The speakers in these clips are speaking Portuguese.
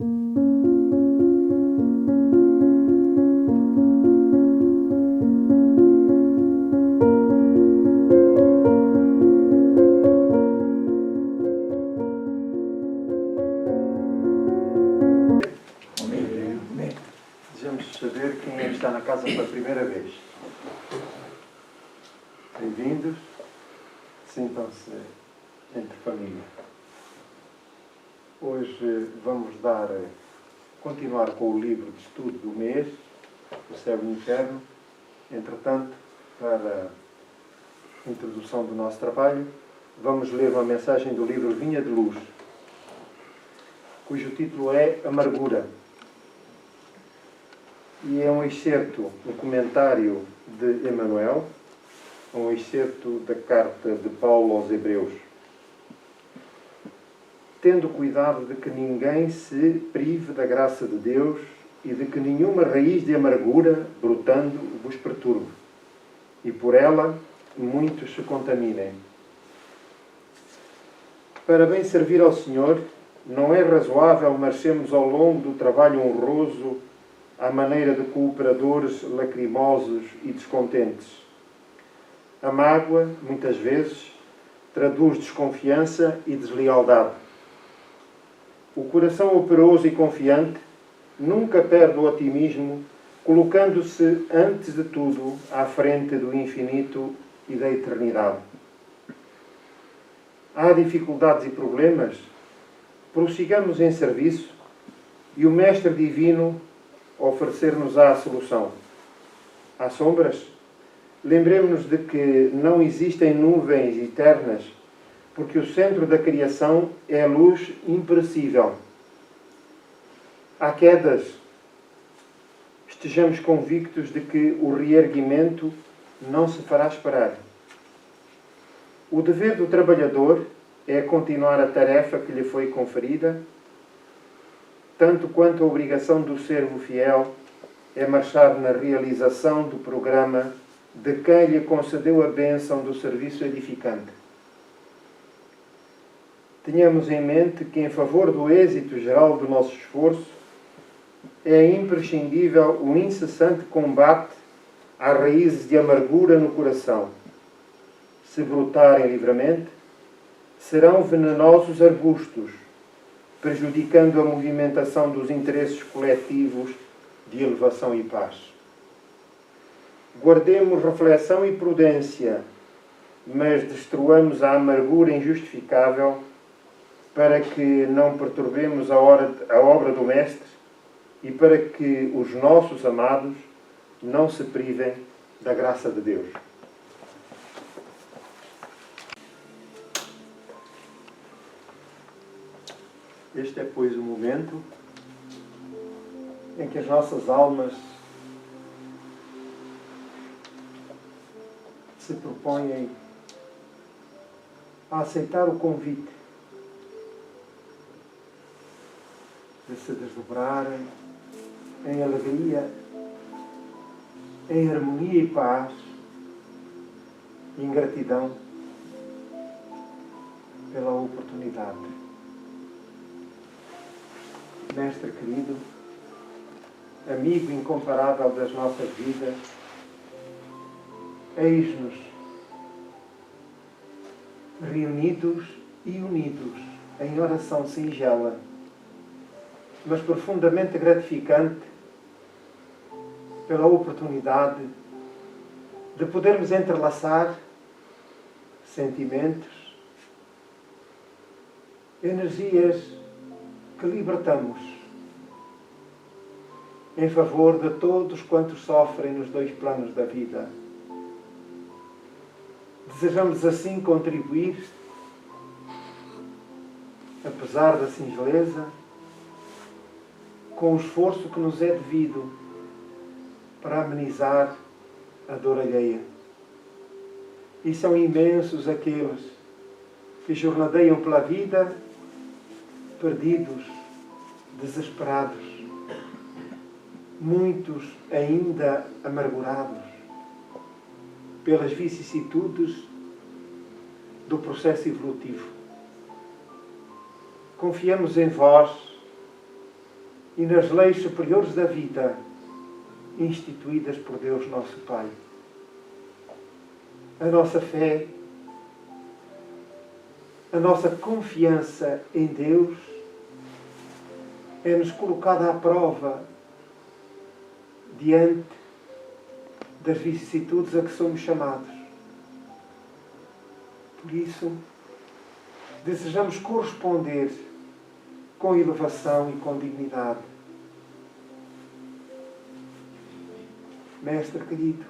Desejamos saber quem é que está na casa pela primeira vez. Bem-vindos. Sintam-se entre família. Hoje vamos continuar com o livro de estudo do mês, O Céu e o Inferno. Entretanto, para a introdução do nosso trabalho, vamos ler uma mensagem do livro Vinha de Luz, cujo título é Amargura. E é um excerto, um comentário de Emmanuel, um excerto da carta de Paulo aos Hebreus. Tendo cuidado de que ninguém se prive da graça de Deus e de que nenhuma raiz de amargura, brotando, vos perturbe, e por ela muitos se contaminem. Para bem servir ao Senhor, não é razoável marchemos ao longo do trabalho honroso à maneira de cooperadores lacrimosos e descontentes. A mágoa, muitas vezes, traduz desconfiança e deslealdade. O coração operoso e confiante nunca perde o otimismo, colocando-se, antes de tudo, à frente do infinito e da eternidade. Há dificuldades e problemas? Prossigamos em serviço e o Mestre Divino oferecer-nos-á a solução. Há sombras? Lembremos-nos de que não existem nuvens eternas, porque o centro da criação é a luz imperecível. Há quedas? Estejamos convictos de que o reerguimento não se fará esperar. O dever do trabalhador é continuar a tarefa que lhe foi conferida, tanto quanto a obrigação do servo fiel é marchar na realização do programa de quem lhe concedeu a bênção do serviço edificante. Tenhamos em mente que, em favor do êxito geral do nosso esforço, é imprescindível o incessante combate às raízes de amargura no coração. Se brotarem livremente, serão venenosos arbustos, prejudicando a movimentação dos interesses coletivos de elevação e paz. Guardemos reflexão e prudência, mas destruamos a amargura injustificável para que não perturbemos a obra do Mestre e para que os nossos amados não se privem da graça de Deus. Este é, pois, o momento em que as nossas almas se propõem a aceitar o convite de se desdobrarem em alegria, em harmonia e paz, em gratidão pela oportunidade. Mestre querido, amigo incomparável das nossas vidas, eis-nos reunidos e unidos em oração singela, mas profundamente gratificante, pela oportunidade de podermos entrelaçar sentimentos, energias que libertamos em favor de todos quantos sofrem nos dois planos da vida. Desejamos assim contribuir, apesar da singeleza, com o esforço que nos é devido para amenizar a dor alheia. E são imensos aqueles que jornadeiam pela vida perdidos, desesperados, muitos ainda amargurados pelas vicissitudes do processo evolutivo. Confiamos em vós, e nas leis superiores da vida instituídas por Deus nosso Pai. A nossa fé, a nossa confiança em Deus é-nos colocada à prova diante das vicissitudes a que somos chamados. Por isso, desejamos corresponder com elevação e com dignidade. Mestre querido,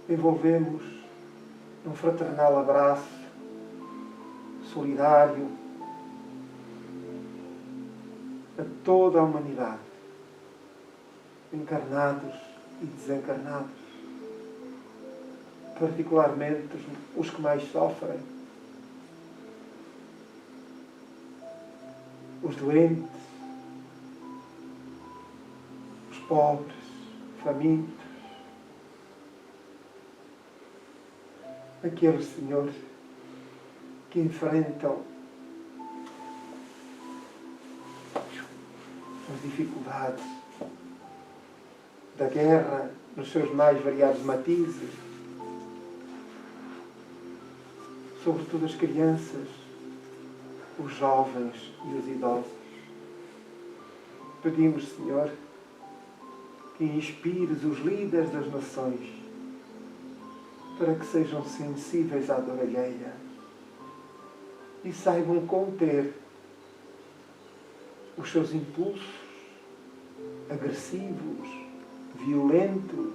envolvemos num fraternal abraço solidário a toda a humanidade, encarnados e desencarnados, particularmente os que mais sofrem, os doentes, os pobres, famintos, aqueles, Senhor, que enfrentam as dificuldades da guerra nos seus mais variados matizes, sobretudo as crianças, os jovens e os idosos. Pedimos, Senhor, que inspires os líderes das nações para que sejam sensíveis à dor alheia e saibam conter os seus impulsos agressivos, violentos,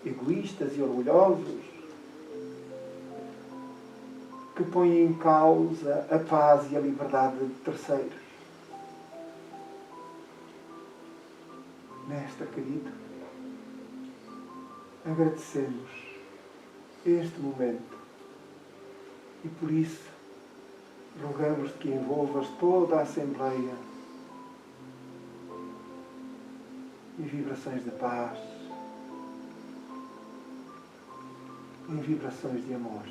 egoístas e orgulhosos, que põem em causa a paz e a liberdade de terceiros. Mestre querido, agradecemos este momento e por isso rogamos que envolvas toda a Assembleia em vibrações de paz, em vibrações de amor.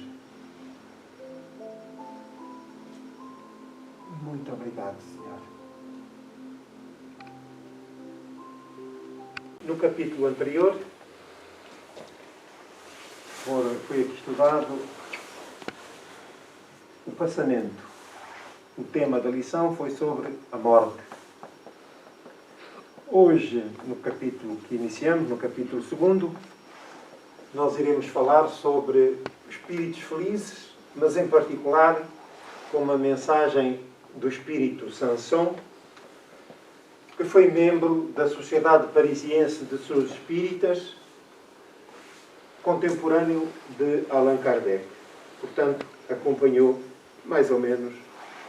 Muito obrigado, Senhor. No capítulo anterior, foi aqui estudado o passamento. O tema da lição foi sobre a morte. Hoje, no capítulo que iniciamos, no capítulo 2, nós iremos falar sobre espíritos felizes, mas em particular com uma mensagem do espírito Sanson, que foi membro da Sociedade Parisiense de Estudos Espíritas, contemporâneo de Allan Kardec. Portanto, acompanhou mais ou menos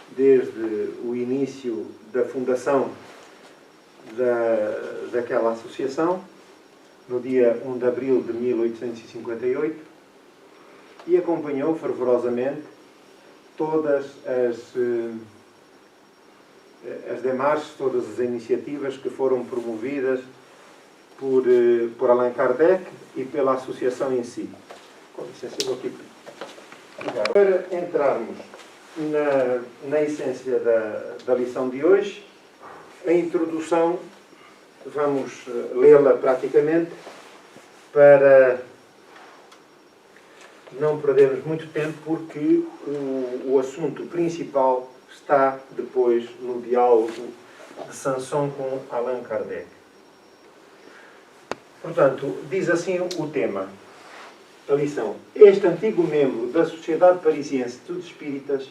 desde o início da fundação daquela associação, no dia 1 de abril de 1858, e acompanhou fervorosamente todas as demarches, todas as iniciativas que foram promovidas por Allan Kardec e pela associação em si. Com licença, eu vou aqui. Para entrarmos na essência da lição de hoje, a introdução, vamos lê-la praticamente para não perdermos muito tempo, porque o assunto principal está depois no diálogo de Sanson com Allan Kardec. Portanto, diz assim o tema da lição. Este antigo membro da Sociedade Parisiense de Estudos Espíritas,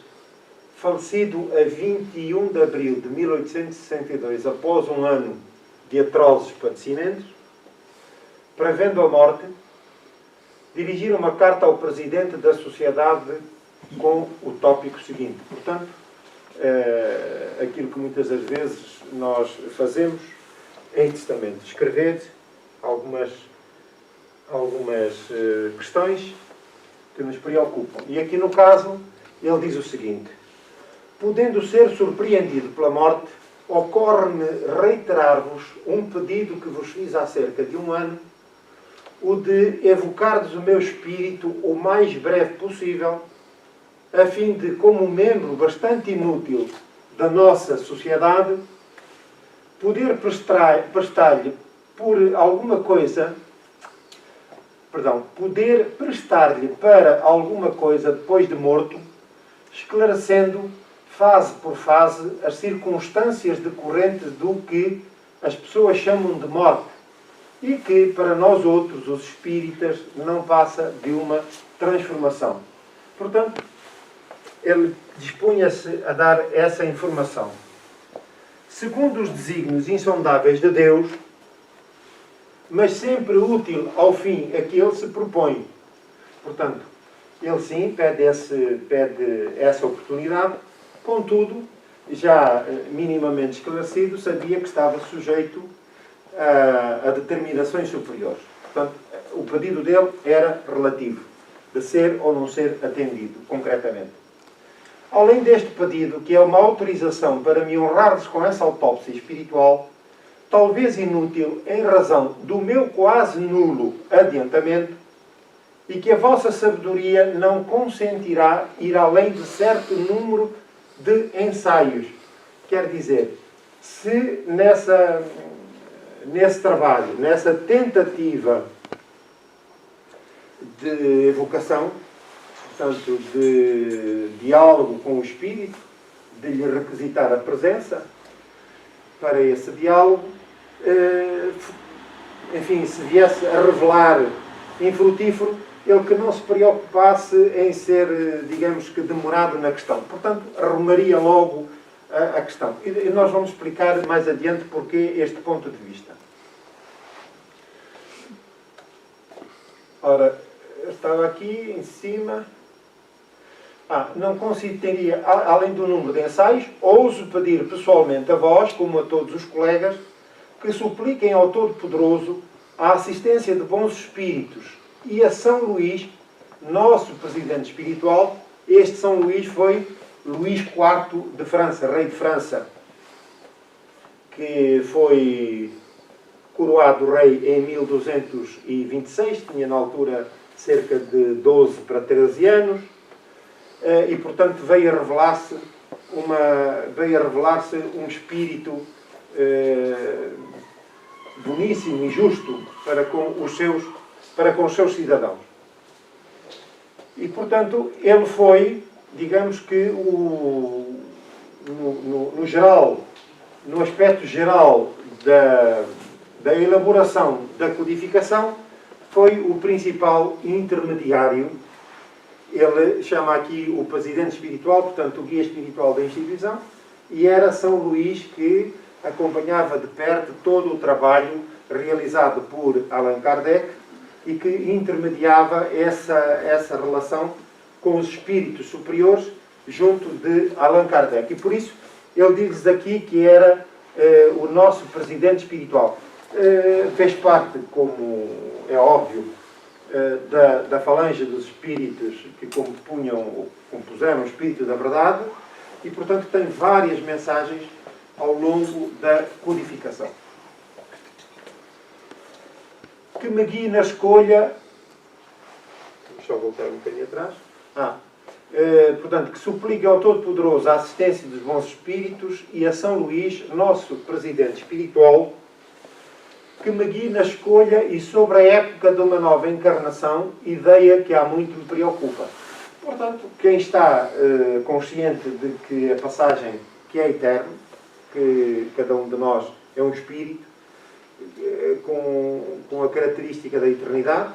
falecido a 21 de abril de 1862, após um ano de atrozes padecimentos, prevendo a morte, dirigiram uma carta ao presidente da Sociedade com o tópico seguinte. Portanto, aquilo que muitas das vezes nós fazemos em testamento, escrever algumas questões que nos preocupam. E aqui no caso, ele diz o seguinte: podendo ser surpreendido pela morte, ocorre-me reiterar-vos um pedido que vos fiz há cerca de um ano, o de evocardes o meu espírito o mais breve possível, a fim de, como membro bastante inútil da nossa sociedade, poder prestar-lhe por alguma coisa, poder prestar-lhe para alguma coisa depois de morto, esclarecendo fase por fase as circunstâncias decorrentes do que as pessoas chamam de morte e que para nós outros, os espíritas, não passa de uma transformação. Portanto, ele dispunha-se a dar essa informação. Segundo os desígnios insondáveis de Deus, mas sempre útil ao fim a que ele se propõe. Portanto, ele sim pede essa oportunidade, contudo, já minimamente esclarecido, sabia que estava sujeito a determinações superiores. Portanto, o pedido dele era relativo, de ser ou não ser atendido, concretamente. Além deste pedido, que é uma autorização para me honrares com essa autópsia espiritual, talvez inútil em razão do meu quase nulo adiantamento, e que a vossa sabedoria não consentirá ir além de certo número de ensaios. Quer dizer, se nesse trabalho, nessa tentativa de evocação, portanto, de diálogo com o Espírito, de lhe requisitar a presença para esse diálogo, enfim, se viesse a revelar infrutífero, ele que não se preocupasse em ser, digamos que, demorado na questão. Portanto, arrumaria logo a questão. E nós vamos explicar mais adiante porque este ponto de vista. Ora, eu estava aqui em cima. Não consideraria, além do número de ensaios, ouso pedir pessoalmente a vós, como a todos os colegas, que supliquem ao Todo-Poderoso a assistência de bons espíritos e a São Luís, nosso presidente espiritual. Este São Luís foi Luís IV de França, rei de França, que foi coroado rei em 1226, tinha na altura cerca de 12 para 13 anos, e portanto veio a revelar-se um espírito boníssimo e justo para com os seus cidadãos. E portanto ele foi, digamos que no geral, no aspecto geral da elaboração da codificação, foi o principal intermediário. Ele chama aqui o presidente espiritual, portanto o guia espiritual da instituição, e era São Luís que acompanhava de perto todo o trabalho realizado por Allan Kardec e que intermediava essa relação com os espíritos superiores junto de Allan Kardec. E por isso ele diz aqui que era o nosso presidente espiritual. Fez parte, como é óbvio, da falange dos espíritos que compuseram o Espírito da Verdade e, portanto, tem várias mensagens ao longo da codificação. Que me guie na escolha... Deixa eu voltar um bocadinho atrás. Portanto, que suplique ao Todo-Poderoso a assistência dos bons espíritos e a São Luís, nosso presidente espiritual, que me guie na escolha e sobre a época de uma nova encarnação, ideia que há muito me preocupa. Portanto, quem está consciente de que a passagem que é eterna, que cada um de nós é um espírito, com a característica da eternidade,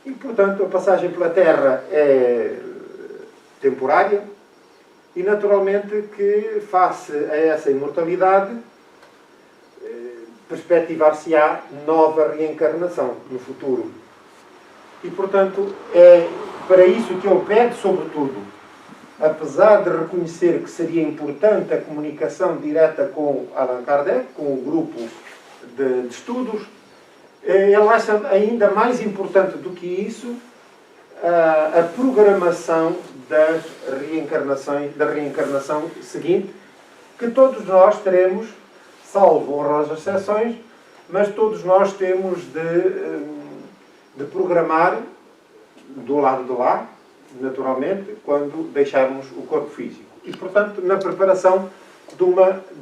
e, portanto, a passagem pela Terra é temporária, e, naturalmente, que, face a essa imortalidade, perspectivar-se-á nova reencarnação no futuro. E, portanto, é para isso que ele pede, sobretudo, apesar de reconhecer que seria importante a comunicação direta com Allan Kardec, com o grupo de estudos, ele acha ainda mais importante do que isso a programação da reencarnação seguinte, que todos nós teremos, salvo honrosas exceções, mas todos nós temos de programar do lado de lá, naturalmente, quando deixarmos o corpo físico. E, portanto, na preparação de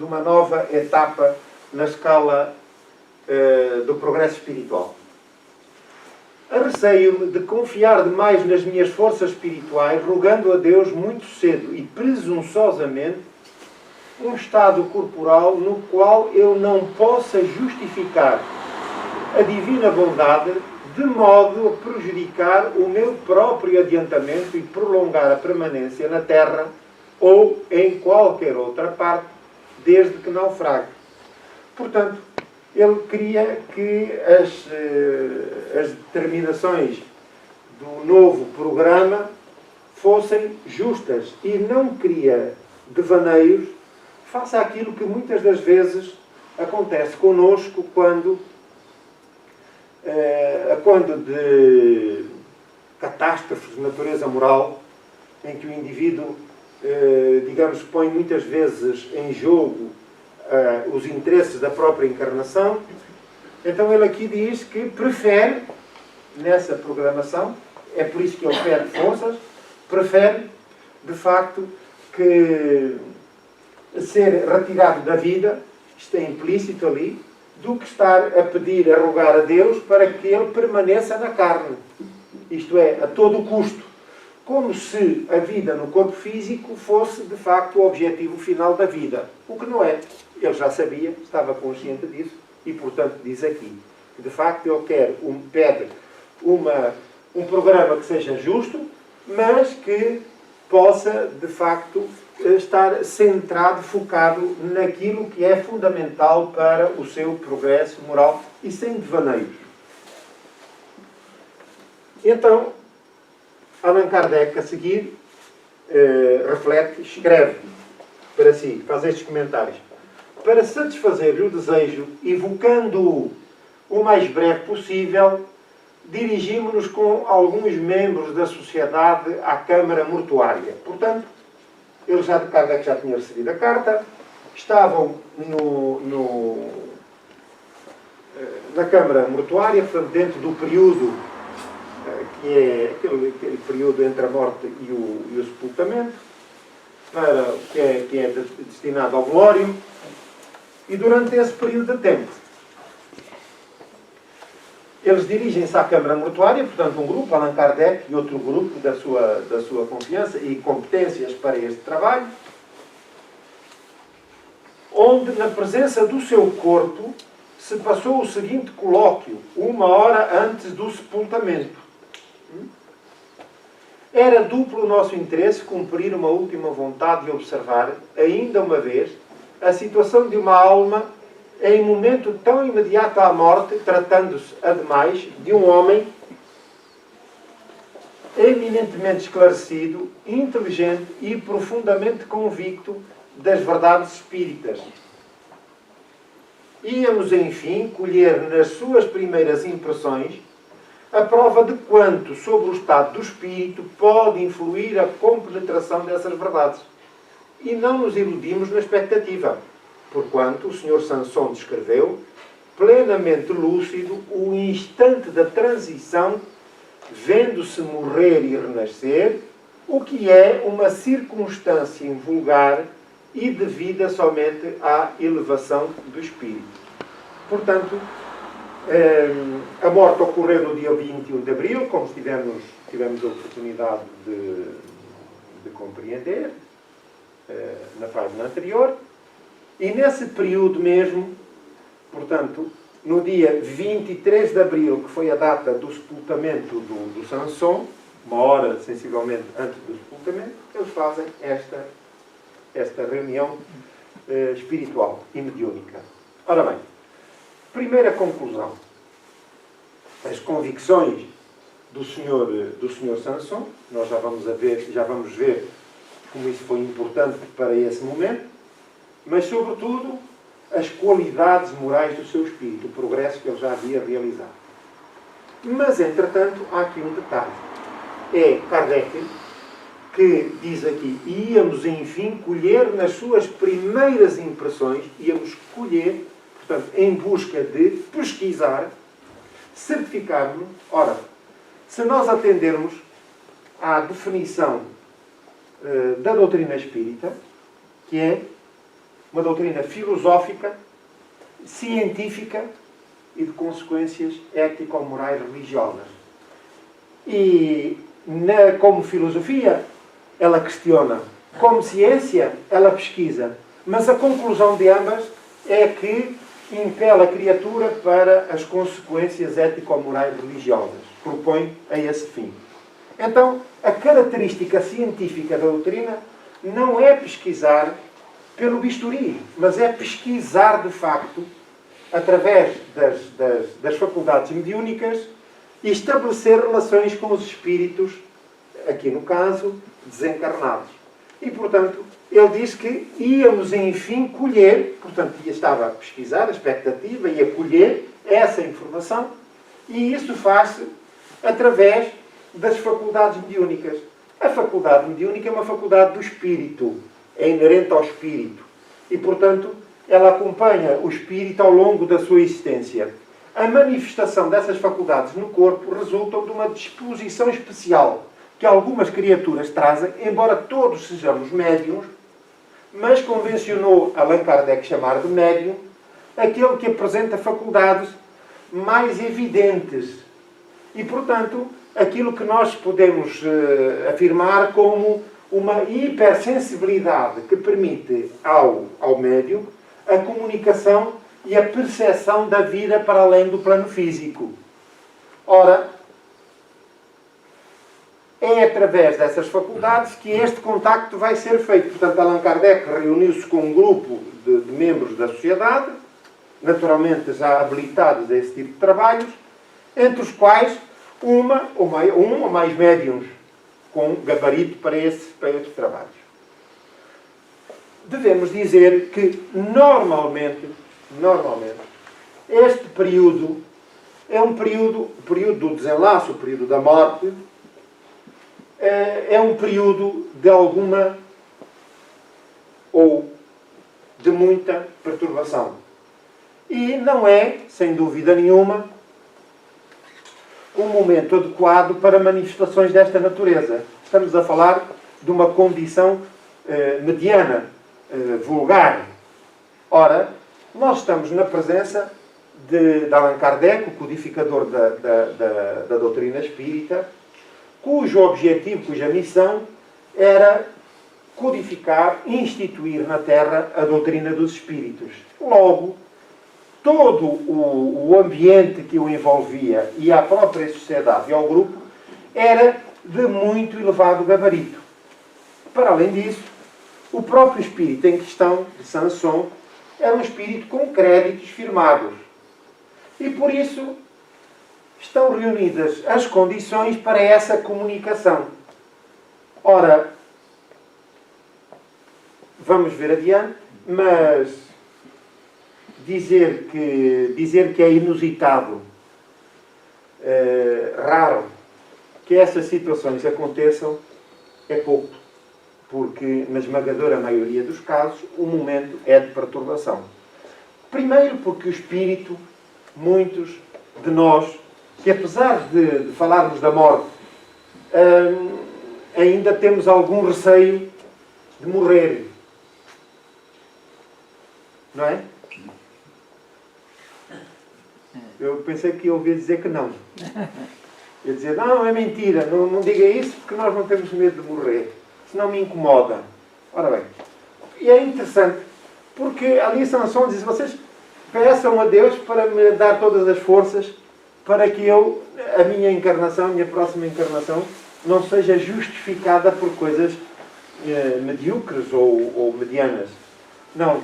uma nova etapa na escala do progresso espiritual. Arreceio-me de confiar demais nas minhas forças espirituais, rogando a Deus muito cedo e presunçosamente um estado corporal no qual eu não possa justificar a divina bondade de modo a prejudicar o meu próprio adiantamento e prolongar a permanência na terra ou em qualquer outra parte, desde que naufrague. Portanto, ele queria que as determinações do novo programa fossem justas e não queria devaneios face àquilo que muitas das vezes acontece connosco quando de catástrofes de natureza moral, em que o indivíduo, digamos, põe muitas vezes em jogo os interesses da própria encarnação. Então ele aqui diz que prefere, nessa programação, é por isso que ele perde forças, prefere, de facto, que ser retirado da vida, isto é implícito ali, do que estar a pedir, a rogar a Deus para que ele permaneça na carne. Isto é, a todo custo. Como se a vida no corpo físico fosse, de facto, o objetivo final da vida. O que não é. Ele já sabia, estava consciente disso, e, portanto, diz aqui que, de facto, ele pede um programa que seja justo, mas que possa, de facto, estar centrado, focado naquilo que é fundamental para o seu progresso moral e sem devaneios. Então, Allan Kardec, a seguir, reflete, escreve para si, faz estes comentários. Para satisfazer-lhe o desejo, evocando-o o mais breve possível, dirigimos-nos com alguns membros da sociedade à Câmara Mortuária. Portanto, Kardec já tinha recebido a carta, estavam na Câmara Mortuária, portanto, dentro do período que é aquele período entre a morte e o sepultamento, que é destinado ao velório, e durante esse período de tempo eles dirigem-se à Câmara Mortuária, portanto um grupo, Allan Kardec e outro grupo da sua confiança e competências para este trabalho, onde na presença do seu corpo se passou o seguinte colóquio, 1 hora antes do sepultamento. Era duplo o nosso interesse cumprir uma última vontade e observar, ainda uma vez, a situação de uma alma em momento tão imediato à morte, tratando-se, ademais, de um homem eminentemente esclarecido, inteligente e profundamente convicto das verdades espíritas. Íamos, enfim, colher nas suas primeiras impressões a prova de quanto, sobre o estado do espírito, pode influir a compenetração dessas verdades. E não nos iludimos na expectativa, porquanto o Sr. Sanson descreveu, plenamente lúcido, o instante da transição, vendo-se morrer e renascer, o que é uma circunstância invulgar e devida somente à elevação do espírito. Portanto, a morte ocorreu no dia 21 de abril, como tivemos a oportunidade de compreender na página anterior, e nesse período mesmo, portanto, no dia 23 de abril, que foi a data do sepultamento do Sanson, 1 hora sensivelmente antes do sepultamento, eles fazem esta reunião espiritual e mediúnica. Ora bem, primeira conclusão. As convicções do Sr. Sanson, nós já vamos ver como isso foi importante para esse momento, mas, sobretudo, as qualidades morais do seu espírito, o progresso que ele já havia realizado. Mas, entretanto, há aqui um detalhe. É Kardec que diz aqui, íamos, enfim, colher nas suas primeiras impressões, íamos colher, portanto, em busca de pesquisar, certificar-nos. Ora, se nós atendermos à definição da doutrina espírita, que é uma doutrina filosófica, científica e de consequências ético-morais religiosas. E como filosofia, ela questiona. Como ciência, ela pesquisa. Mas a conclusão de ambas é que impele a criatura para as consequências ético-morais religiosas. Propõe a esse fim. Então, a característica científica da doutrina não é pesquisar pelo bisturi, mas é pesquisar, de facto, através das faculdades mediúnicas, e estabelecer relações com os espíritos, aqui no caso, desencarnados. E, portanto, ele diz que íamos, enfim, colher, portanto, estava a pesquisar, a expectativa, e a colher essa informação, e isso faz-se através das faculdades mediúnicas. A faculdade mediúnica é uma faculdade do espírito, é inerente ao espírito. E, portanto, ela acompanha o espírito ao longo da sua existência. A manifestação dessas faculdades no corpo resulta de uma disposição especial que algumas criaturas trazem, embora todos sejamos médiuns, mas convencionou Allan Kardec chamar de médium aquele que apresenta faculdades mais evidentes. E, portanto, aquilo que nós podemos afirmar como uma hipersensibilidade que permite ao médium a comunicação e a percepção da vida para além do plano físico. Ora, é através dessas faculdades que este contacto vai ser feito. Portanto, Allan Kardec reuniu-se com um grupo de membros da sociedade, naturalmente já habilitados a esse tipo de trabalhos, entre os quais um ou mais médiuns com gabarito para esses trabalhos. Devemos dizer que, normalmente, este período é um período do desenlace, o período da morte, é um período de alguma ou de muita perturbação. E não é, sem dúvida nenhuma, um momento adequado para manifestações desta natureza. Estamos a falar de uma condição mediana, vulgar. Ora, nós estamos na presença de Allan Kardec, o codificador da doutrina espírita, cujo objetivo, cuja missão era codificar, instituir na Terra a doutrina dos espíritos. Logo, todo o ambiente que o envolvia e a própria sociedade e ao grupo era de muito elevado gabarito. Para além disso, o próprio espírito em questão, de Sanson, era um espírito com créditos firmados. E por isso estão reunidas as condições para essa comunicação. Ora, vamos ver adiante, mas dizer que é inusitado, raro, que essas situações aconteçam é pouco, porque na esmagadora maioria dos casos o momento é de perturbação. Primeiro porque o espírito, muitos de nós, que apesar de falarmos da morte, ainda temos algum receio de morrer. Não é? Eu pensei que ia ouvir dizer que não. Ia dizer, não, é mentira, não diga isso porque nós não temos medo de morrer. Senão me incomoda. Ora bem, e é interessante, porque ali Sanson diz, vocês peçam a Deus para me dar todas as forças para que a minha encarnação, a minha próxima encarnação, não seja justificada por coisas medíocres ou medianas. Não.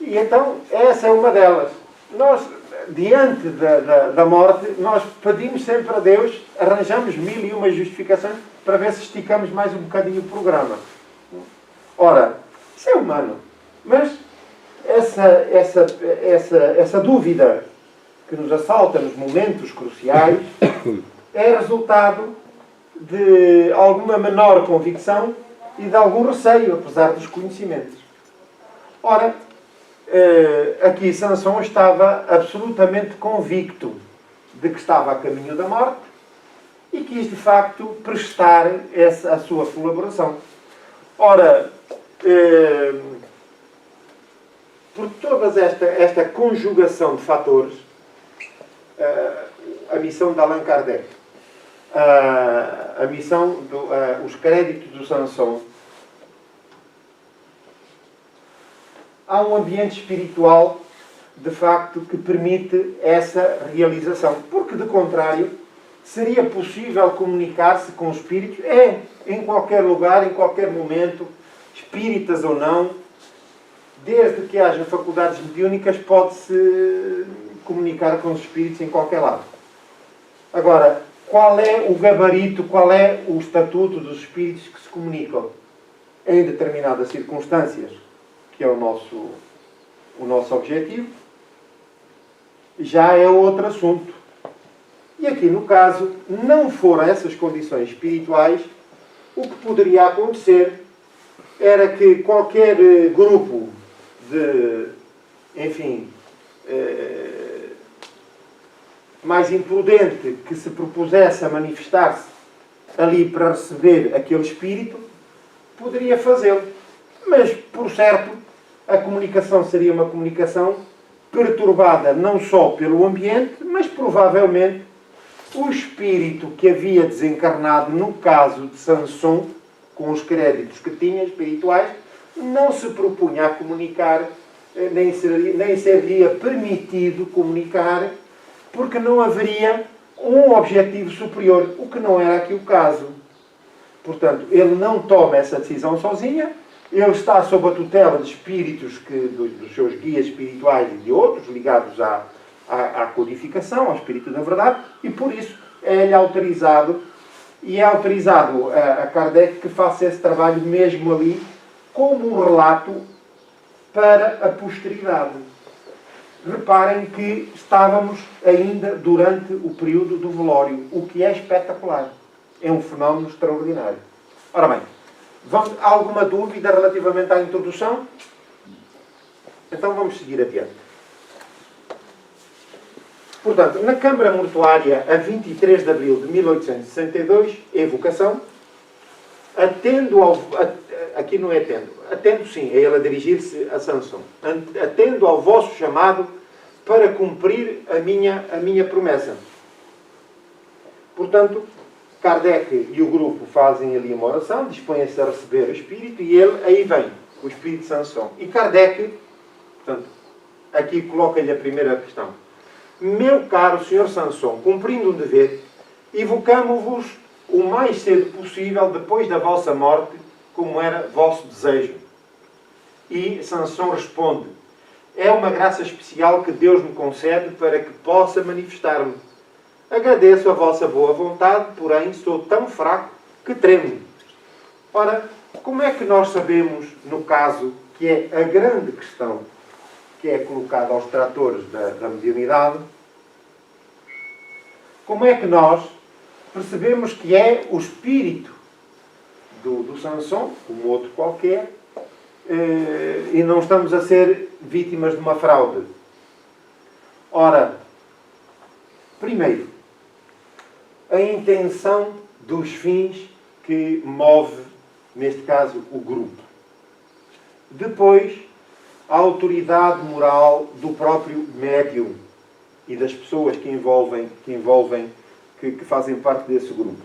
E então, essa é uma delas. Nós, diante da morte, nós pedimos sempre a Deus, arranjamos 1001 justificações para ver se esticamos mais um bocadinho o programa. Ora, isso é humano. Mas essa dúvida que nos assalta nos momentos cruciais é resultado de alguma menor convicção e de algum receio, apesar dos conhecimentos. Ora, aqui Sanson estava absolutamente convicto de que estava a caminho da morte e quis, de facto, prestar a sua colaboração. Ora, por toda esta conjugação de fatores, a missão de Allan Kardec, a missão, os créditos do Sanson, há um ambiente espiritual, de facto, que permite essa realização. Porque, de contrário, seria possível comunicar-se com os espíritos? Em qualquer lugar, em qualquer momento, espíritas ou não, desde que haja faculdades mediúnicas, pode-se comunicar com os espíritos em qualquer lado. Agora, qual é o gabarito, qual é o estatuto dos espíritos que se comunicam? Em determinadas circunstâncias, que é o nosso objetivo, já é outro assunto. E aqui, no caso, não foram essas condições espirituais, o que poderia acontecer era que qualquer grupo mais imprudente que se propusesse a manifestar-se ali para receber aquele espírito, poderia fazê-lo. Mas, por certo, a comunicação seria uma comunicação perturbada não só pelo ambiente, mas provavelmente o espírito que havia desencarnado, no caso de Sanson, com os créditos que tinha espirituais, não se propunha a comunicar, nem seria permitido comunicar, porque não haveria um objetivo superior, o que não era aqui o caso. Portanto, ele não toma essa decisão sozinha, ele está sob a tutela de espíritos, dos seus guias espirituais e de outros, ligados à codificação, ao espírito da verdade, e por isso é-lhe autorizado, e é autorizado a Kardec que faça esse trabalho mesmo ali, como um relato para a posteridade. Reparem que estávamos ainda durante o período do velório, o que é espetacular. É um fenómeno extraordinário. Ora bem, há alguma dúvida relativamente à introdução? Então vamos seguir adiante. Portanto, na Câmara Mortuária, a 23 de abril de 1862, evocação, aqui não é atendo sim, é ele a dirigir-se a Sanson, atendo ao vosso chamado para cumprir a minha promessa. Portanto, Kardec e o grupo fazem ali uma oração, dispõem-se a receber o Espírito, e aí vem o Espírito de Sanson. E Kardec, portanto, aqui coloca-lhe a primeira questão. Meu caro Sr. Sanson, cumprindo um dever, evocamo-vos o mais cedo possível depois da vossa morte, como era vosso desejo. E Sanson responde, é uma graça especial que Deus me concede para que possa manifestar-me. Agradeço a vossa boa vontade, porém sou tão fraco que tremo. Ora, como é que nós sabemos, no caso, que é a grande questão que é colocada aos tratores da mediunidade, como é que nós percebemos que é o espírito do Sanson, como outro qualquer, e não estamos a ser vítimas de uma fraude? Ora, primeiro, a intenção dos fins que move, neste caso, o grupo. Depois, a autoridade moral do próprio médium e das pessoas que fazem parte desse grupo.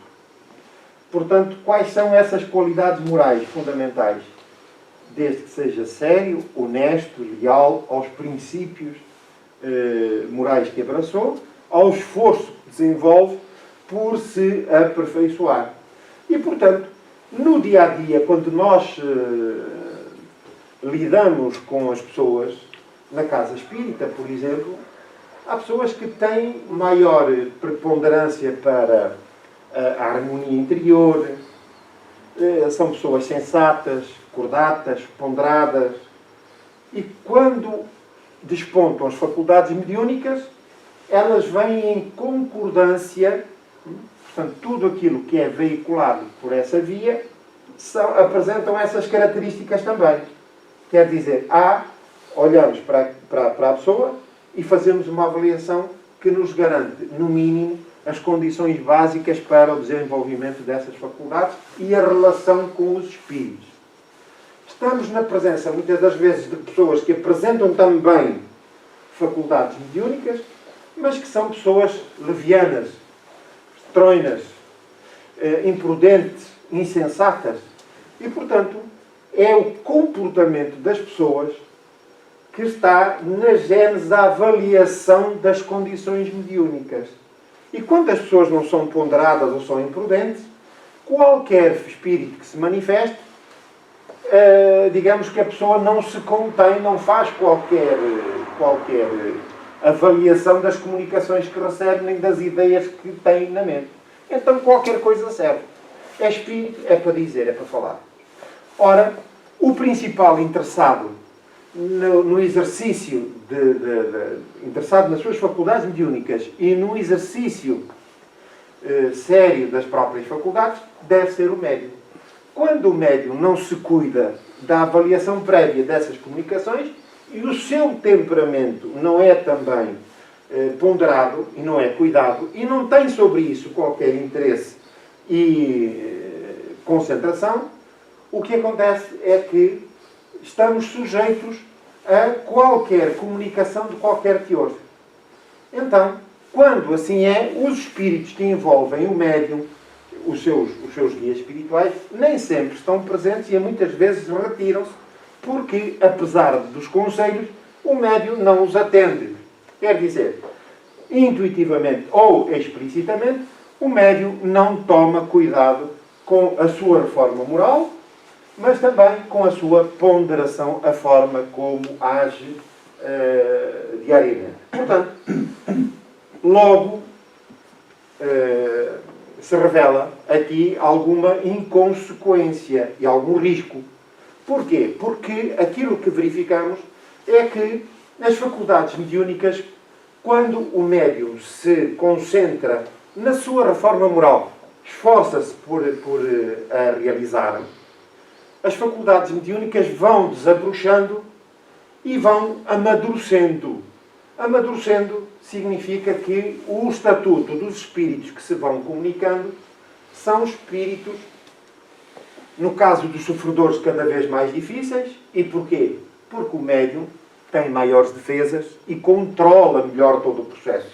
Portanto, quais são essas qualidades morais fundamentais? Desde que seja sério, honesto, leal aos princípios morais que abraçou, ao esforço que desenvolve por se aperfeiçoar. E, portanto, no dia-a-dia, quando nós lidamos com as pessoas, na casa espírita, por exemplo, há pessoas que têm maior preponderância para a harmonia interior, são pessoas sensatas, cordatas, ponderadas, e quando despontam as faculdades mediúnicas, elas vêm em concordância, portanto, tudo aquilo que é veiculado por essa via apresentam essas características também. Quer dizer, olhamos para a pessoa e fazemos uma avaliação que nos garante, no mínimo, as condições básicas para o desenvolvimento dessas faculdades e a relação com os espíritos. Estamos na presença, muitas das vezes, de pessoas que apresentam também faculdades mediúnicas, mas que são pessoas levianas, estroinas, imprudentes, insensatas. E, portanto, é o comportamento das pessoas que está na gênese da avaliação das condições mediúnicas. E quando as pessoas não são ponderadas ou são imprudentes, qualquer espírito que se manifeste, digamos que a pessoa não se contém, não faz qualquer avaliação das comunicações que recebe, nem das ideias que tem na mente. Então qualquer coisa serve. É espírito, é para dizer, é para falar. Ora, o principal interessado no exercício, interessado nas suas faculdades mediúnicas e no exercício sério das próprias faculdades, deve ser o médium. Quando o médium não se cuida da avaliação prévia dessas comunicações e o seu temperamento não é também ponderado e não é cuidado e não tem sobre isso qualquer interesse e concentração, o que acontece é que estamos sujeitos a qualquer comunicação de qualquer teor. Então, quando assim é, os espíritos que envolvem o médium, os seus guias espirituais, nem sempre estão presentes e muitas vezes retiram-se porque, apesar dos conselhos, o médium não os atende. Quer dizer, intuitivamente ou explicitamente, o médium não toma cuidado com a sua reforma moral, mas também com a sua ponderação, a forma como age diariamente. Portanto, logo se revela aqui alguma inconsequência e algum risco. Porquê? Porque aquilo que verificamos é que nas faculdades mediúnicas, quando o médium se concentra na sua reforma moral, esforça-se por a realizar, as faculdades mediúnicas vão desabrochando e vão amadurecendo. Amadurecendo significa que o estatuto dos espíritos que se vão comunicando são espíritos, no caso dos sofredores, cada vez mais difíceis. E porquê? Porque o médium tem maiores defesas e controla melhor todo o processo.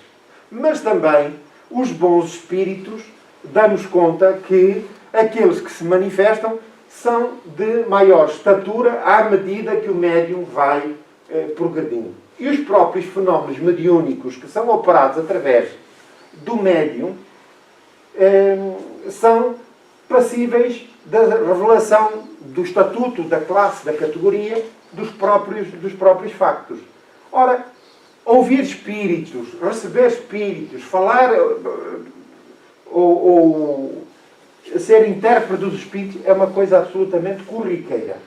Mas também os bons espíritos, damos conta que aqueles que se manifestam são de maior estatura à medida que o médium vai progredindo. E os próprios fenómenos mediúnicos que são operados através do médium são passíveis da revelação do estatuto, da classe, da categoria, dos próprios factos. Ora, ouvir espíritos, receber espíritos, falar ou ser intérprete dos espíritos é uma coisa absolutamente corriqueira.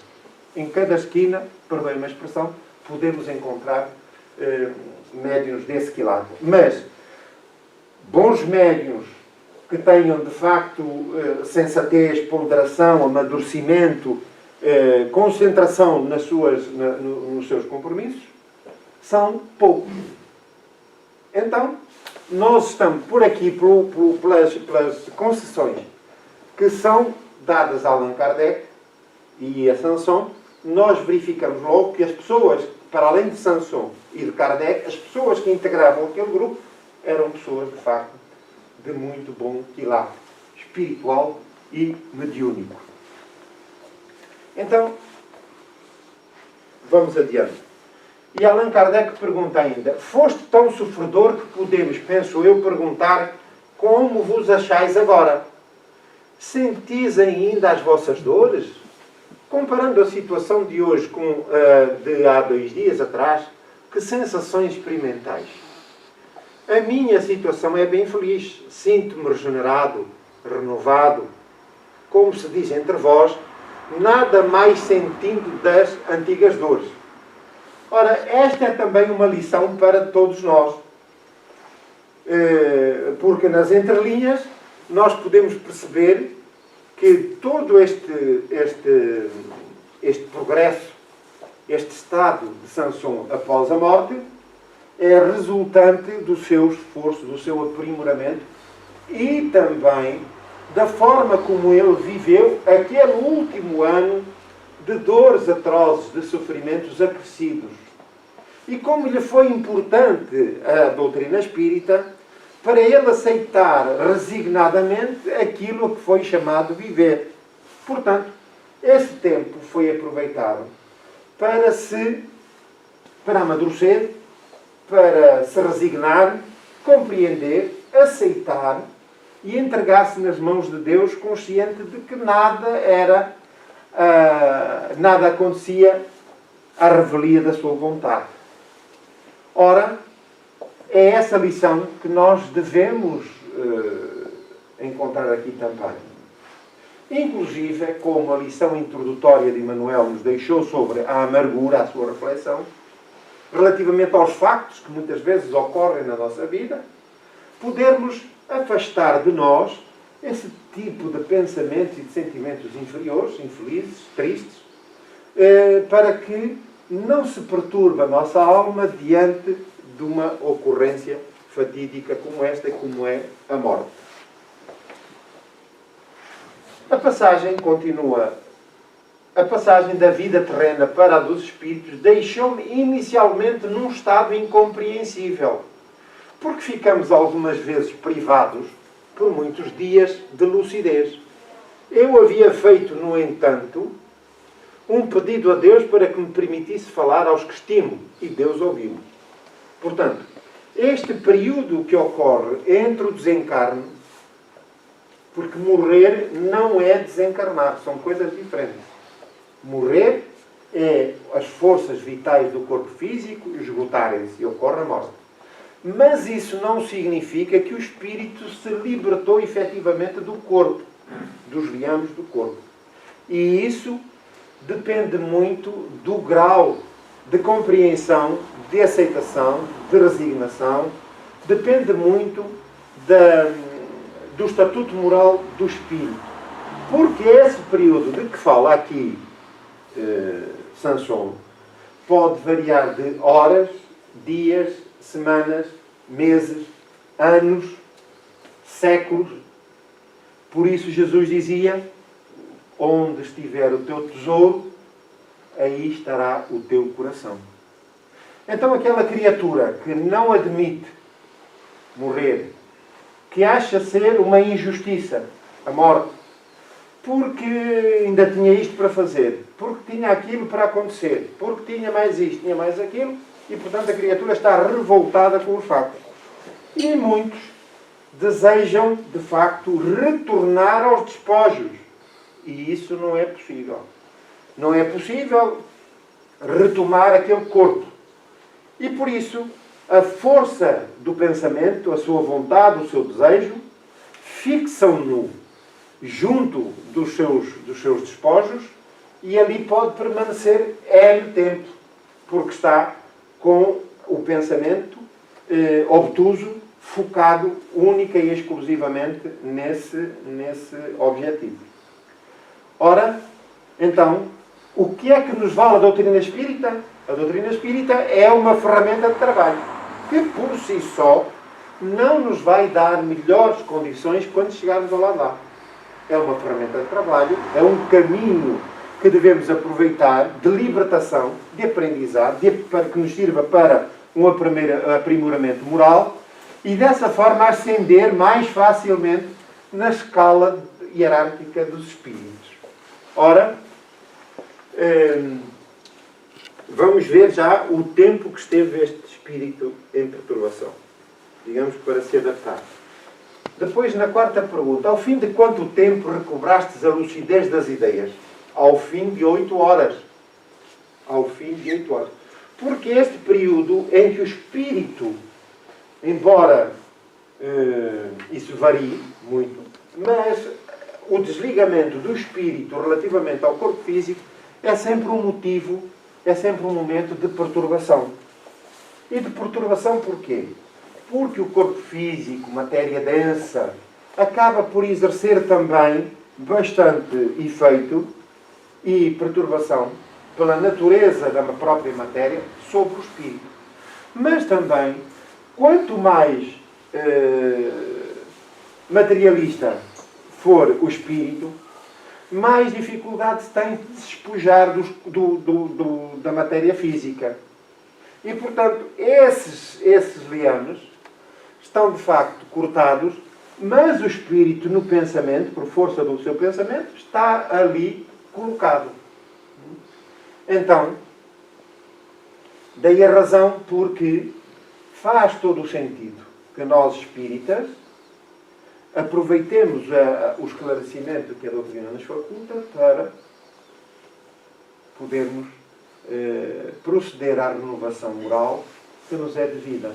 Em cada esquina, perdoe-me a expressão, podemos encontrar médiuns desse quilate. Mas bons médiuns que tenham de facto sensatez, ponderação, amadurecimento, concentração nos seus compromissos, são poucos. Então, nós estamos por aqui pelas concessões que são dadas a Allan Kardec e a Sanson. Nós verificamos logo que as pessoas, para além de Sanson e de Kardec, as pessoas que integravam aquele grupo eram pessoas, de facto, de muito bom quilate espiritual e mediúnico. Então, vamos adiante. E Allan Kardec pergunta ainda: foste tão sofredor que podemos, penso eu, perguntar como vos achais agora? Sentis ainda as vossas dores? Comparando a situação de hoje com a de há 2 dias atrás, que sensações experimentais? A minha situação é bem feliz. Sinto-me regenerado, renovado. Como se diz entre vós, nada mais sentindo das antigas dores. Ora, esta é também uma lição para todos nós. Porque nas entrelinhas nós podemos perceber que todo este progresso, este estado de Sanson após a morte, é resultante do seu esforço, do seu aprimoramento e também da forma como ele viveu aquele último ano de dores atrozes, de sofrimentos acrescidos. E como lhe foi importante a doutrina espírita para ele aceitar resignadamente aquilo a que foi chamado viver. Portanto, esse tempo foi aproveitado para amadurecer, para se resignar, compreender, aceitar e entregar-se nas mãos de Deus, consciente de que nada acontecia à revelia da sua vontade. Ora, é essa lição que nós devemos encontrar aqui também. Inclusive, como a lição introdutória de Emmanuel nos deixou sobre a amargura, a sua reflexão, relativamente aos factos que muitas vezes ocorrem na nossa vida, podermos afastar de nós esse tipo de pensamentos e de sentimentos inferiores, infelizes, tristes, para que não se perturbe a nossa alma diante de uma ocorrência fatídica como esta, como é a morte. A passagem continua. A passagem da vida terrena para a dos espíritos deixou-me inicialmente num estado incompreensível, porque ficamos algumas vezes privados, por muitos dias, de lucidez. Eu havia feito, no entanto, um pedido a Deus para que me permitisse falar aos que estimo, e Deus ouviu. Portanto, este período que ocorre entre o desencarne, porque morrer não é desencarnar, são coisas diferentes. Morrer é as forças vitais do corpo físico esgotarem-se e ocorre a morte. Mas isso não significa que o espírito se libertou efetivamente do corpo, dos liames do corpo. E isso depende muito do grau de compreensão, de aceitação, de resignação, depende muito do estatuto moral do espírito. Porque esse período de que fala aqui Sanson pode variar de horas, dias, semanas, meses, anos, séculos. Por isso Jesus dizia: onde estiver o teu tesouro, aí estará o teu coração. Então aquela criatura que não admite morrer, que acha ser uma injustiça a morte, porque ainda tinha isto para fazer, porque tinha aquilo para acontecer, porque tinha mais isto, tinha mais aquilo, e portanto a criatura está revoltada com os factos. E muitos desejam, de facto, retornar aos despojos. E isso não é possível. Não é possível retomar aquele corpo. E por isso, a força do pensamento, a sua vontade, o seu desejo, fixam-no junto dos seus despojos e ali pode permanecer tempo, porque está com o pensamento obtuso, focado única e exclusivamente nesse objetivo. Ora, então, o que é que nos vale a doutrina espírita? A doutrina espírita é uma ferramenta de trabalho que, por si só, não nos vai dar melhores condições quando chegarmos ao lado lá. É uma ferramenta de trabalho, é um caminho que devemos aproveitar de libertação, de aprendizado, para que nos sirva para um aprimoramento moral e, dessa forma, ascender mais facilmente na escala hierárquica dos espíritos. Ora, vamos ver já o tempo que esteve este espírito em perturbação. Digamos, para se adaptar. Depois, na quarta pergunta, ao fim de quanto tempo recobrastes a lucidez das ideias? Ao fim de 8 horas. Ao fim de 8 horas. Porque este período em que o espírito, embora isso varie muito, mas o desligamento do espírito relativamente ao corpo físico é sempre um motivo, é sempre um momento de perturbação. E de perturbação porquê? Porque o corpo físico, matéria densa, acaba por exercer também bastante efeito e perturbação pela natureza da própria matéria sobre o espírito. Mas também, quanto mais materialista for o espírito, mais dificuldade tem de se despojar da matéria física. E, portanto, esses liames estão, de facto, cortados, mas o espírito, no pensamento, por força do seu pensamento, está ali colocado. Então, daí a razão porque faz todo o sentido que nós, espíritas, aproveitemos o esclarecimento que a doutrina nos faculta para podermos proceder à renovação moral que nos é devida.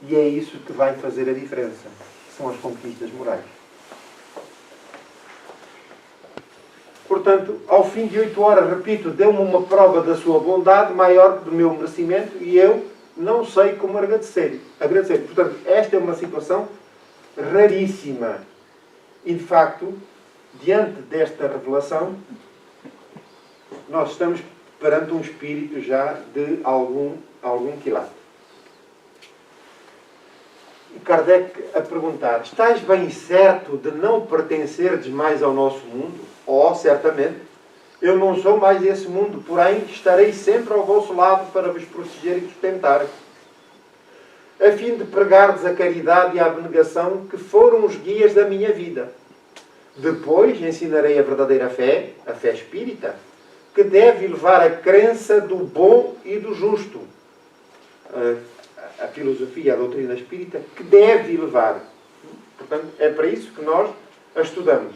E é isso que vai fazer a diferença. São as conquistas morais. Portanto, ao fim de 8 horas, repito, deu-me uma prova da sua bondade maior do meu merecimento e eu não sei como agradecer. Portanto, esta é uma situação raríssima. E, de facto, diante desta revelação, nós estamos perante um espírito já de algum quilate. E Kardec a perguntar: estás bem certo de não pertencerdes mais ao nosso mundo? Oh, certamente. Eu não sou mais desse mundo, porém estarei sempre ao vosso lado para vos proteger e sustentar, a fim de pregardes a caridade e a abnegação que foram os guias da minha vida. Depois ensinarei a verdadeira fé, a fé espírita, que deve levar a crença do bom e do justo. A filosofia, a doutrina espírita, que deve levar. Portanto, é para isso que nós a estudamos.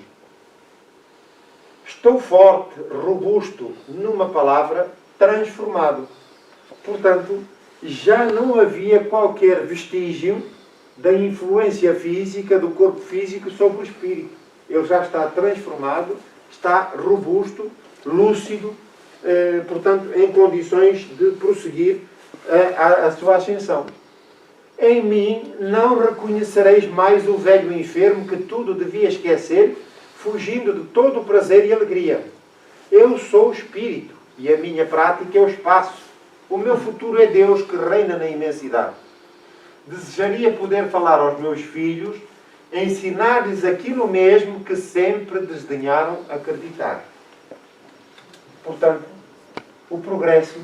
Estou forte, robusto, numa palavra, transformado. Portanto, já não havia qualquer vestígio da influência física, do corpo físico sobre o espírito. Ele já está transformado, está robusto, lúcido, portanto, em condições de prosseguir a sua ascensão. Em mim não reconhecereis mais o velho enfermo que tudo devia esquecer, fugindo de todo o prazer e alegria. Eu sou o espírito e a minha prática é o espaço. O meu futuro é Deus que reina na imensidade. Desejaria poder falar aos meus filhos, ensinar-lhes aquilo mesmo que sempre desdenharam acreditar. Portanto, o progresso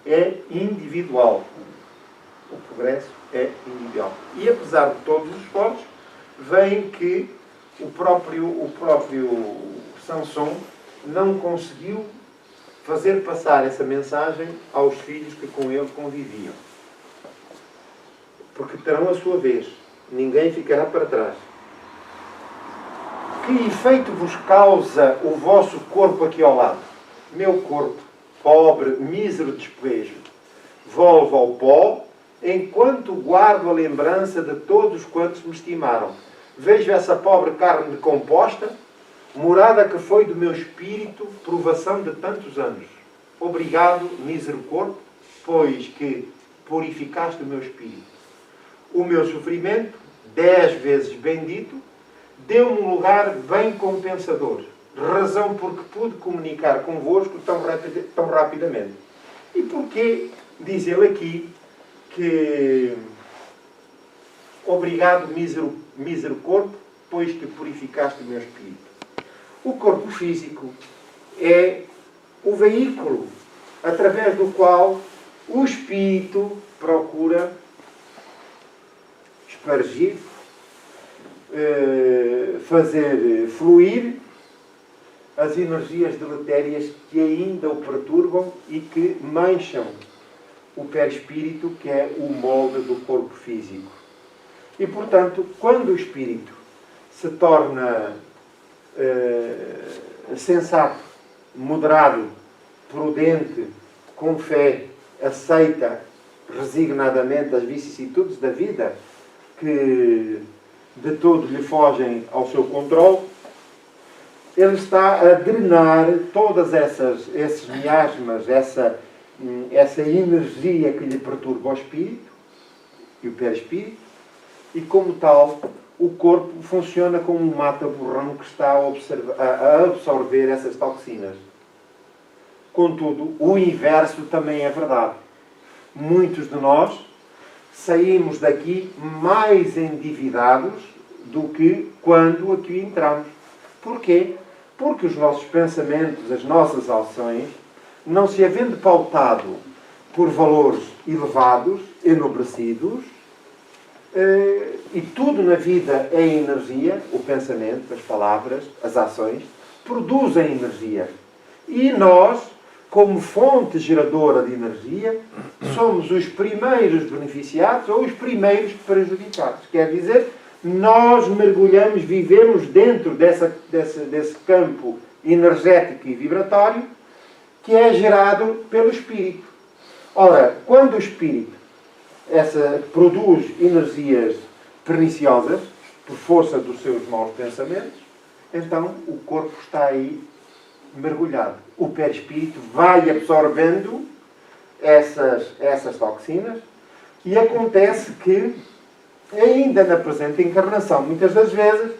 é individual. O progresso é individual. E apesar de todos os esforços, veem que o próprio Samson não conseguiu fazer passar essa mensagem aos filhos que com ele conviviam. Porque terão a sua vez. Ninguém ficará para trás. Que efeito vos causa o vosso corpo aqui ao lado? Meu corpo, pobre, mísero despejo, volvo ao pó, enquanto guardo a lembrança de todos quantos me estimaram. Vejo essa pobre carne decomposta, morada que foi do meu espírito, provação de tantos anos. Obrigado, mísero corpo, pois que purificaste o meu espírito. O meu sofrimento, 10 vezes bendito, deu-me um lugar bem compensador, razão porque pude comunicar convosco tão rapidamente. E porquê diz ele aqui que obrigado, mísero corpo, pois que purificaste o meu espírito? O corpo físico é o veículo através do qual o espírito procura espargir, fazer fluir as energias deletérias que ainda o perturbam e que mancham o perispírito, que é o molde do corpo físico. E, portanto, quando o espírito se torna sensato, moderado, prudente, com fé, aceita resignadamente as vicissitudes da vida que de todo lhe fogem ao seu controle, ele está a drenar todas esses miasmas, essa energia que lhe perturba o espírito e o perispírito, e como tal o corpo funciona como um mata-borrão que está a absorver essas toxinas. Contudo, o inverso também é verdade. Muitos de nós saímos daqui mais endividados do que quando aqui entramos. Porquê? Porque os nossos pensamentos, as nossas ações, não se havendo pautado por valores elevados, enobrecidos, e tudo na vida é energia, o pensamento, as palavras, as ações, produzem energia. E nós, como fonte geradora de energia, somos os primeiros beneficiados ou os primeiros prejudicados. Quer dizer, nós mergulhamos, vivemos dentro desse campo energético e vibratório que é gerado pelo espírito. Ora, quando o espírito produz energias perniciosas, por força dos seus maus pensamentos, então o corpo está aí mergulhado. O perispírito vai absorvendo essas toxinas e acontece que, ainda na presente encarnação, muitas das vezes,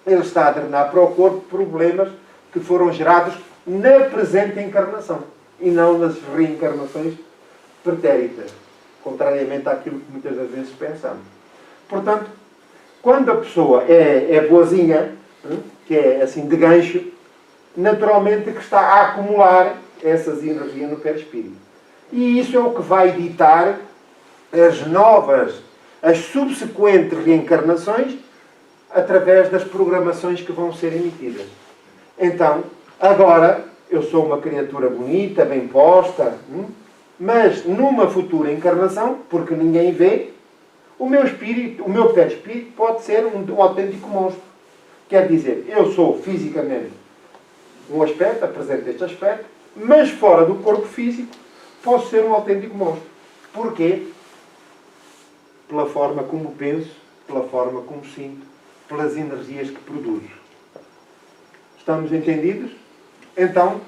ele está a drenar para o corpo problemas que foram gerados na presente encarnação e não nas reencarnações pretéritas, contrariamente àquilo que muitas das vezes pensamos. Portanto, quando a pessoa é boazinha, que é assim de gancho, naturalmente que está a acumular essas energias no perispírito. E isso é o que vai ditar as subsequentes reencarnações através das programações que vão ser emitidas. Então, agora, eu sou uma criatura bonita, bem posta, mas numa futura encarnação, porque ninguém vê, o meu perispírito pode ser um autêntico monstro. Quer dizer, eu sou fisicamente um aspecto, apresento este aspecto, mas fora do corpo físico posso ser um autêntico monstro. Porquê? Pela forma como penso, pela forma como sinto, pelas energias que produzo. Estamos entendidos? Então,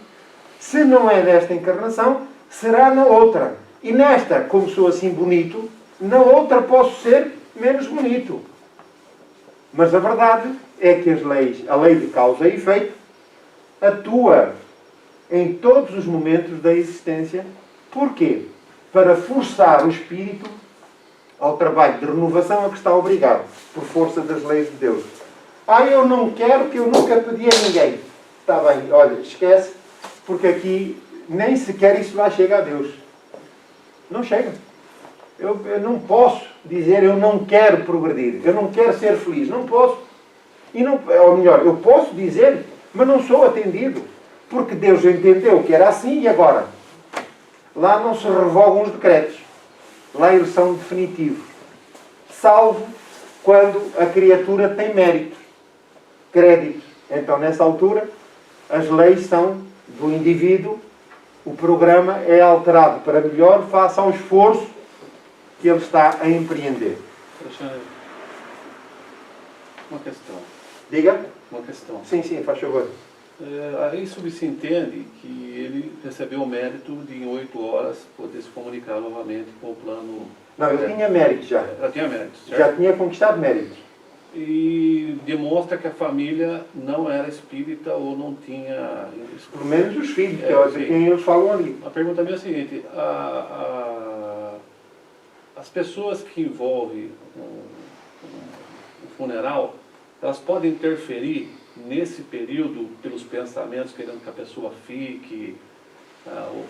se não é nesta encarnação, será na outra. E nesta, como sou assim bonito, na outra posso ser menos bonito. Mas a verdade é que a lei de causa e efeito, atua em todos os momentos da existência. Porquê? Para forçar o espírito ao trabalho de renovação a que está obrigado, por força das leis de Deus. Eu não quero, que eu nunca pedi a ninguém. Está bem, olha, esquece, porque aqui nem sequer isso lá chega a Deus. Não chega. Eu não posso dizer eu não quero progredir, eu não quero ser feliz. Não posso. Ou melhor, eu posso dizer, mas não sou atendido. Porque Deus entendeu que era assim e agora? Lá não se revogam os decretos. Lá eles são definitivos. Salvo quando a criatura tem méritos, créditos. Então, nessa altura, as leis são do indivíduo, o programa é alterado para melhor face ao esforço que ele está a empreender. Uma questão. Diga? Uma questão. Sim, faz favor. Aí subentende que ele recebeu o mérito de em 8 horas poder se comunicar novamente com o plano... Não, eu tinha mérito já. Já tinha mérito, certo? Já tinha conquistado mérito. E demonstra que a família não era espírita ou não tinha... Pelo menos os filhos, que é de quem eles falam ali. A pergunta minha é a seguinte, as pessoas que envolvem o funeral, elas podem interferir nesse período pelos pensamentos, querendo que a pessoa fique, o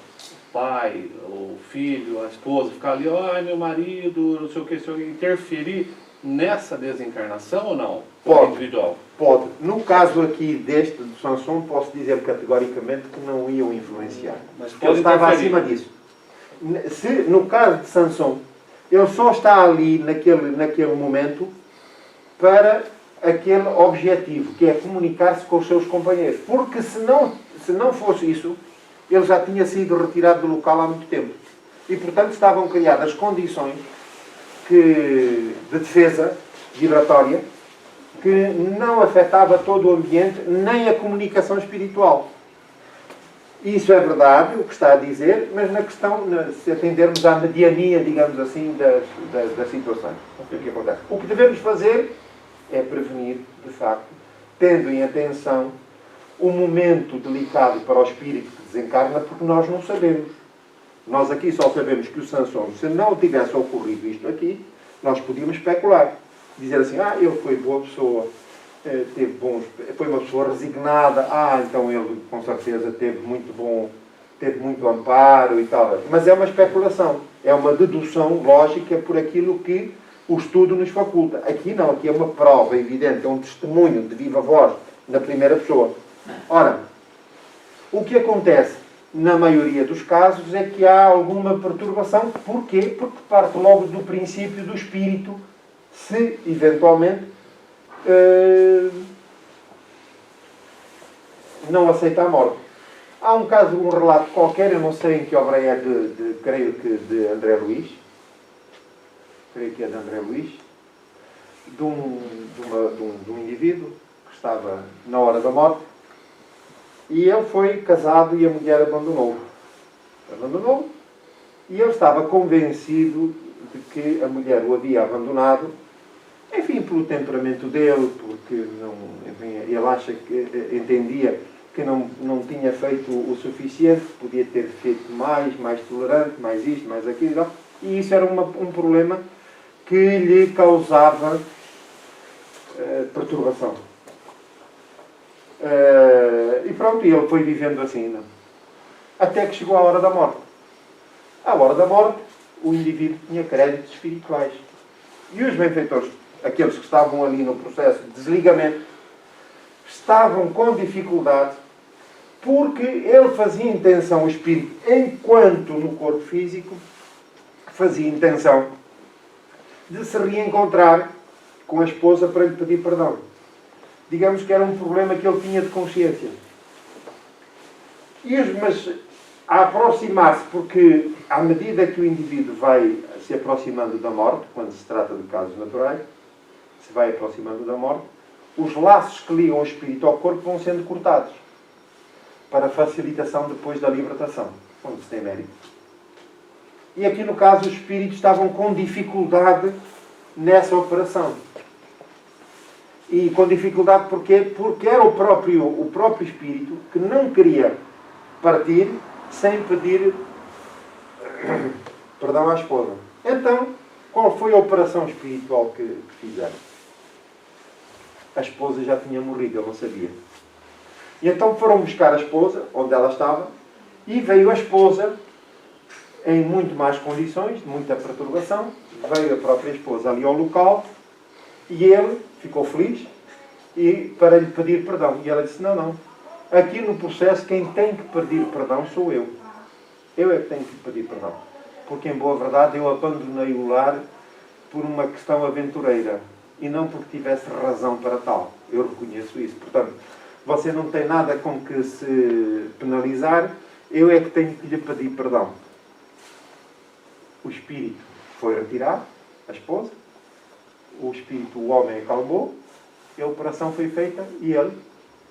pai, o filho, a esposa, ficar ali, ai meu marido, não sei o que, interferir nessa desencarnação ou não? Pode. Individual? Pode. No caso aqui deste, do Sansão, posso dizer categoricamente que não iam influenciar. Mas ele estava acima disso. No caso de Sansão, ele só está ali naquele momento para aquele objetivo, que é comunicar-se com os seus companheiros. Porque se não fosse isso, ele já tinha sido retirado do local há muito tempo. E, portanto, estavam criadas condições de defesa vibratória que não afetava todo o ambiente, nem a comunicação espiritual. Isso é verdade, o que está a dizer, mas na questão, se atendermos à mediania, digamos assim, das situações. O que acontece? O que devemos fazer é prevenir, de facto, tendo em atenção o momento delicado para o espírito que desencarna, porque nós não sabemos. Nós aqui só sabemos que o Sansão, se não tivesse ocorrido isto aqui, nós podíamos especular. dizer assim, ele foi boa pessoa, foi uma pessoa resignada, então ele com certeza teve muito amparo e tal. Mas é uma especulação, é uma dedução lógica por aquilo que o estudo nos faculta. Aqui não, aqui é uma prova evidente, é um testemunho de viva voz, na primeira pessoa. Ora, o que acontece na maioria dos casos é que há alguma perturbação. Porquê? Porque parte logo do princípio do espírito, se eventualmente não aceita a morte. Há um caso, um relato qualquer, eu não sei em que obra é creio que de André Luís, creio que é de André Luís, de um indivíduo que estava na hora da morte, e ele foi casado e a mulher abandonou-o. E ele estava convencido de que a mulher o havia abandonado, enfim, pelo temperamento dele, porque ele entendia que não tinha feito o suficiente, podia ter feito mais tolerante, mais isto, mais aquilo, e isso era um problema que lhe causava perturbação. E pronto, ele foi vivendo assim, até que chegou a hora da morte. À hora da morte, o indivíduo tinha créditos espirituais. E os benfeitores, aqueles que estavam ali no processo de desligamento, estavam com dificuldade, porque ele fazia intenção, o espírito, enquanto no corpo físico, fazia intenção de se reencontrar com a esposa para lhe pedir perdão. Digamos que era um problema que ele tinha de consciência. Mas a aproximar-se, porque à medida que o indivíduo vai se aproximando da morte, quando se trata de casos naturais, se vai aproximando da morte, os laços que ligam o espírito ao corpo vão sendo cortados, para facilitação depois da libertação, onde se tem mérito. E aqui no caso os espíritos estavam com dificuldade nessa operação. E com dificuldade porquê? Porque era o próprio espírito que não queria partir sem pedir perdão à esposa. Então, qual foi a operação espiritual que fizeram? A esposa já tinha morrido, ele não sabia. E então foram buscar a esposa, onde ela estava, e veio a esposa em muito más condições, de muita perturbação. Veio a própria esposa ali ao local, e ele ficou feliz para lhe pedir perdão. E ela disse, não. Aqui no processo, quem tem que pedir perdão sou eu. Eu é que tenho que pedir perdão. Porque, em boa verdade, eu abandonei o lar por uma questão aventureira. E não porque tivesse razão para tal. Eu reconheço isso. Portanto, você não tem nada com que se penalizar. Eu é que tenho que lhe pedir perdão. O espírito foi retirado, a esposa. O espírito, o homem, acalmou. A operação foi feita e ele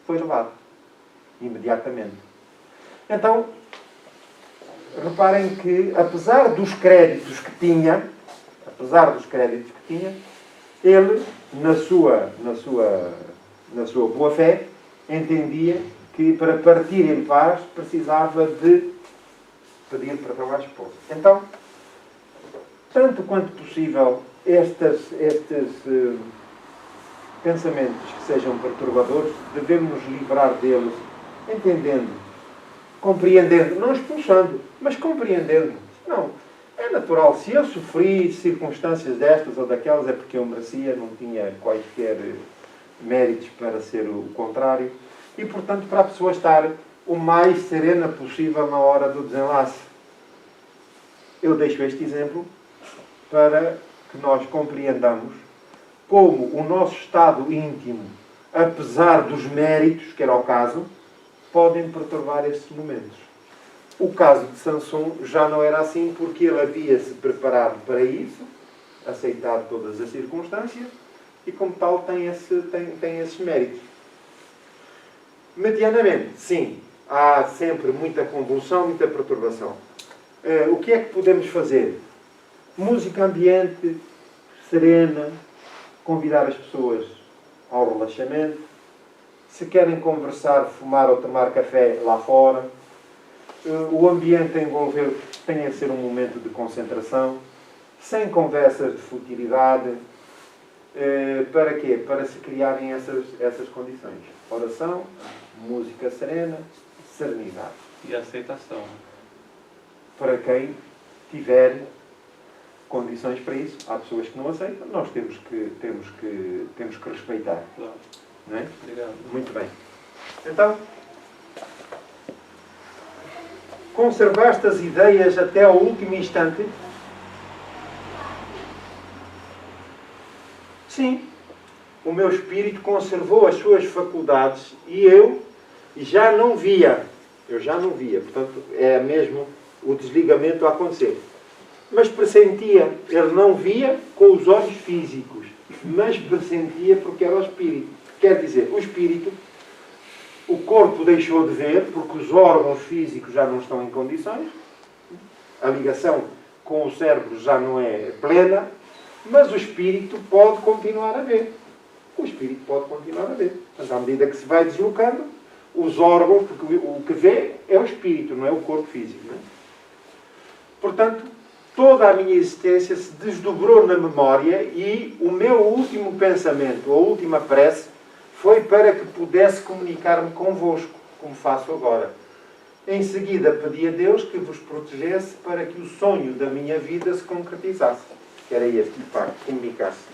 foi levado. Imediatamente. Então, reparem que, apesar dos créditos que tinha, ele, na sua boa fé, entendia que para partir em paz precisava de pedir perdão à esposa. Então, tanto quanto possível, estes pensamentos que sejam perturbadores, devemos nos livrar deles, entendendo, compreendendo, não expulsando, mas compreendendo. Não, é natural. Se eu sofri circunstâncias destas ou daquelas, é porque eu merecia, não tinha quaisquer méritos para ser o contrário. E, portanto, para a pessoa estar o mais serena possível na hora do desenlace. Eu deixo este exemplo para que nós compreendamos como o nosso estado íntimo, apesar dos méritos, que era o caso, podem perturbar estes momentos. O caso de Sansão já não era assim, porque ele havia-se preparado para isso, aceitado todas as circunstâncias, e como tal tem esses méritos. Medianamente, sim, há sempre muita convulsão, muita perturbação. O que é que podemos fazer? Música ambiente, serena, convidar as pessoas ao relaxamento. Se querem conversar, fumar ou tomar café lá fora. O ambiente a envolver tem a ser um momento de concentração, sem conversas de futilidade, Para quê? Para se criarem essas condições. Oração, música serena, serenidade. E aceitação. Para quem tiver condições para isso. Há pessoas que não aceitam, nós temos que respeitar. Claro. Não é? Obrigado. Muito bem. Então, conservaste as ideias até ao último instante? Sim. O meu espírito conservou as suas faculdades e eu já não via. Eu já não via. Portanto, é mesmo o desligamento a acontecer. Mas pressentia. Ele não via com os olhos físicos, mas pressentia porque era o espírito. Quer dizer, o espírito, o corpo deixou de ver porque os órgãos físicos já não estão em condições, a ligação com o cérebro já não é plena, mas o espírito pode continuar a ver. O espírito pode continuar a ver. Mas à medida que se vai deslocando, os órgãos, porque o que vê é o espírito, não é o corpo físico. Não é? Portanto, toda a minha existência se desdobrou na memória e o meu último pensamento, a última prece, foi para que pudesse comunicar-me convosco, como faço agora. Em seguida, pedi a Deus que vos protegesse para que o sonho da minha vida se concretizasse. Era este o facto, comunicar-se.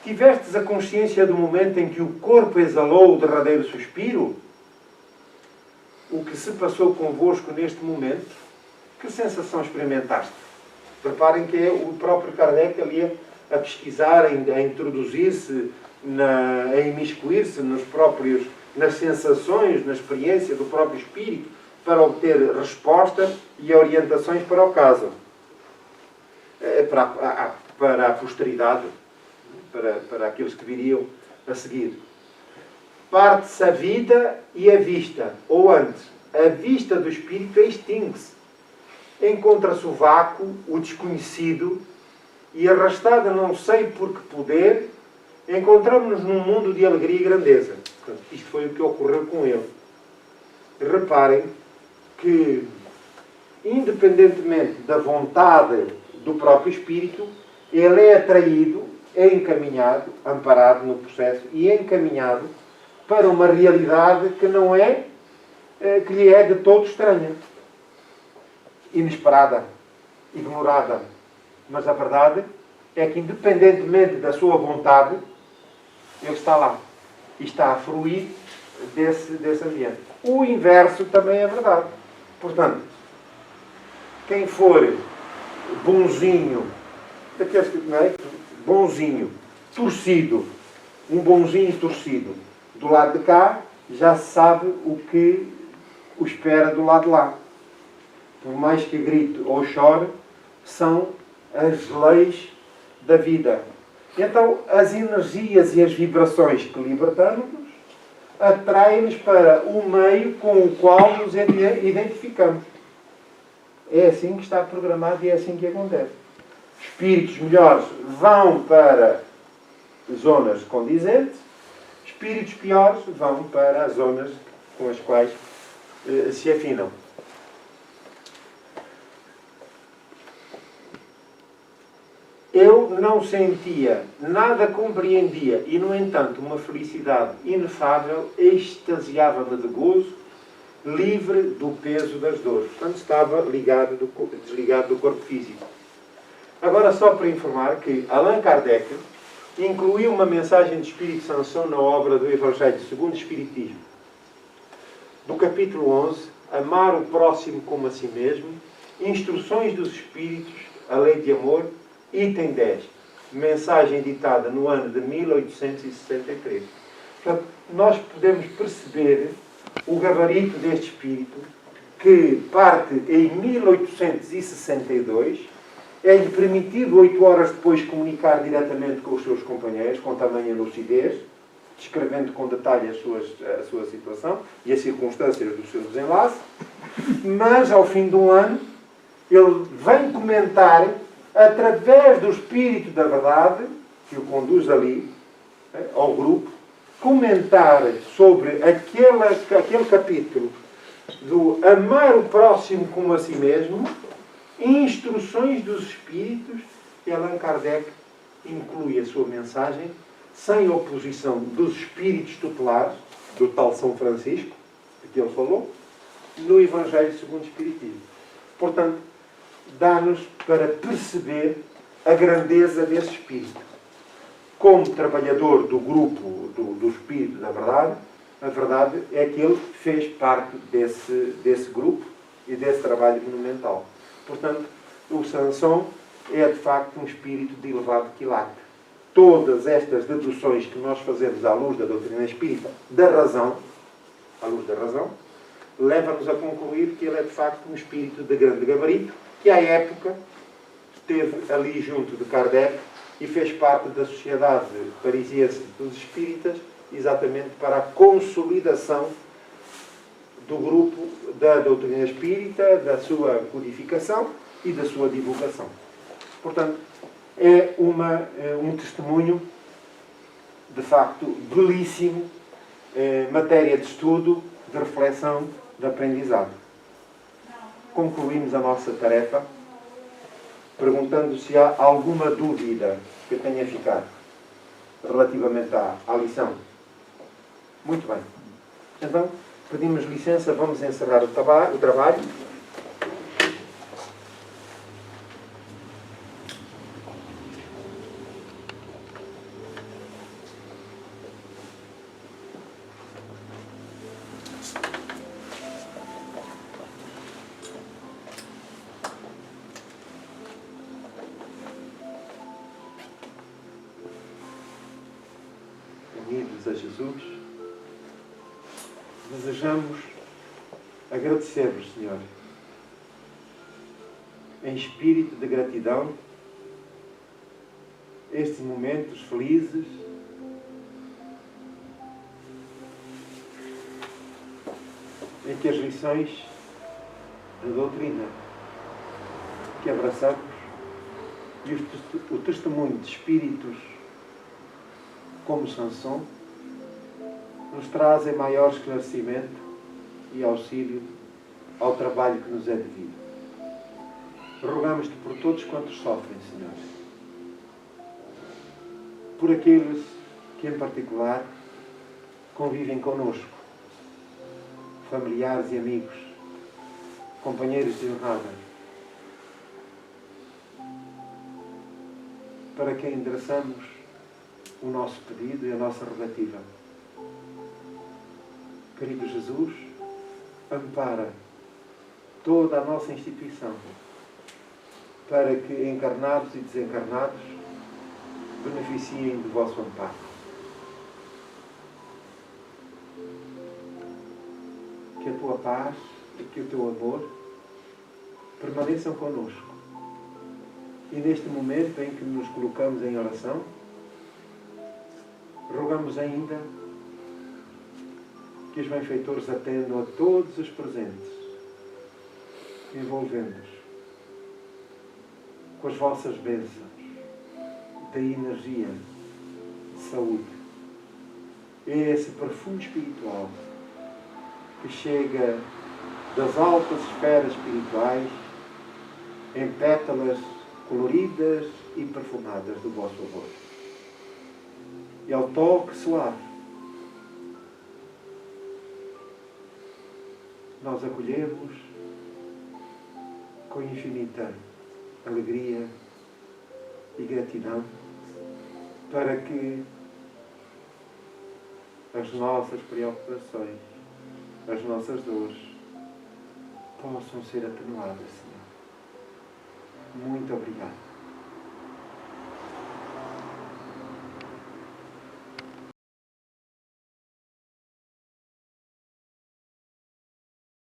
Tivestes a consciência do momento em que o corpo exalou o derradeiro suspiro? O que se passou convosco neste momento? Que sensação experimentaste? Reparem que é o próprio Kardec ali a pesquisar, a introduzir-se, a imiscuir-se nas sensações, na experiência do próprio espírito, para obter resposta e orientações para o caso. Para a posteridade, para aqueles que viriam a seguir. Parte-se a vida e a vista, ou antes, a vista do espírito extingue-se. Encontra-se o vácuo, o desconhecido, e arrastada não sei por que poder, encontramos-nos num mundo de alegria e grandeza. Portanto, isto foi o que ocorreu com ele. Reparem que, independentemente da vontade do próprio espírito, ele é atraído, é encaminhado, amparado no processo e é encaminhado para uma realidade que não é, que lhe é de todo estranha, inesperada, ignorada. Mas a verdade é que, independentemente da sua vontade, ele está lá e está a fruir desse ambiente. O inverso também é verdade. Portanto, quem for bonzinho, daqueles que, não é? Bonzinho, torcido, um bonzinho torcido, do lado de cá, já sabe o que o espera do lado de lá. Por mais que grite ou chore, são as leis da vida. Então, as energias e as vibrações que libertamos-nos atraem-nos para o meio com o qual nos identificamos. É assim que está programado e é assim que acontece. Espíritos melhores vão para zonas condizentes, espíritos piores vão para as zonas com as quais se afinam. Eu não sentia, nada compreendia e, no entanto, uma felicidade inefável extasiava-me de gozo, livre do peso das dores. Portanto, estava desligado do corpo físico. Agora, só para informar que Allan Kardec incluiu uma mensagem de Espírito Sanson na obra do Evangelho segundo o Espiritismo. Do capítulo 11, Amar o próximo como a si mesmo, Instruções dos Espíritos, a Lei de Amor, item 10, mensagem ditada no ano de 1863. Portanto, nós podemos perceber o gabarito deste espírito, que parte em 1862, é-lhe permitido 8 horas depois comunicar diretamente com os seus companheiros, com tamanha lucidez, descrevendo com detalhe a sua situação e as circunstâncias do seu desenlace, mas ao fim de um ano ele vem comentar, através do Espírito da Verdade, que o conduz ali, ao grupo, comentar sobre aquele capítulo do amar o próximo como a si mesmo, Instruções dos Espíritos, e Allan Kardec inclui a sua mensagem, sem oposição dos espíritos tutelares, do tal São Francisco, de que ele falou, no Evangelho segundo o Espiritismo. Portanto, dá-nos para perceber a grandeza desse espírito. Como trabalhador do grupo do Espírito da Verdade, a verdade é que ele fez parte desse grupo e desse trabalho monumental. Portanto, o Sanson é de facto um espírito de elevado quilate. Todas estas deduções que nós fazemos à luz da doutrina espírita, da razão, à luz da razão, leva-nos a concluir que ele é de facto um espírito de grande gabarito, que à época esteve ali junto de Kardec e fez parte da Sociedade Parisiense dos Espíritas, exatamente para a consolidação do grupo da doutrina espírita, da sua codificação e da sua divulgação. Portanto, é um testemunho, de facto, belíssimo, matéria de estudo, de reflexão, de aprendizado. Concluímos a nossa tarefa perguntando se há alguma dúvida que tenha ficado relativamente à lição. Muito bem. Então, pedimos licença, vamos encerrar o trabalho. Unidos a Jesus, desejamos agradecer-vos, Senhor, em espírito de gratidão, estes momentos felizes em que as lições da doutrina que abraçamos e o testemunho de espíritos como Sanson nos trazem maior esclarecimento e auxílio ao trabalho que nos é devido. Rogamos-te por todos quantos sofrem, Senhor. Por aqueles que, em particular, convivem connosco, familiares e amigos, companheiros de jornada, para quem endereçamos o nosso pedido e a nossa rogativa. Querido Jesus, ampara toda a nossa instituição para que encarnados e desencarnados beneficiem do vosso amparo. Que a tua paz e que o teu amor permaneçam connosco. E neste momento em que nos colocamos em oração, rogamos ainda que os benfeitores atendam a todos os presentes, envolvendo-os com as vossas bênçãos da energia, de saúde. É esse perfume espiritual que chega das altas esferas espirituais em pétalas coloridas e perfumadas do vosso amor. E ao toque suave, nós acolhemos com infinita alegria e gratidão para que as nossas preocupações, as nossas dores possam ser atenuadas, Senhor. Muito obrigado.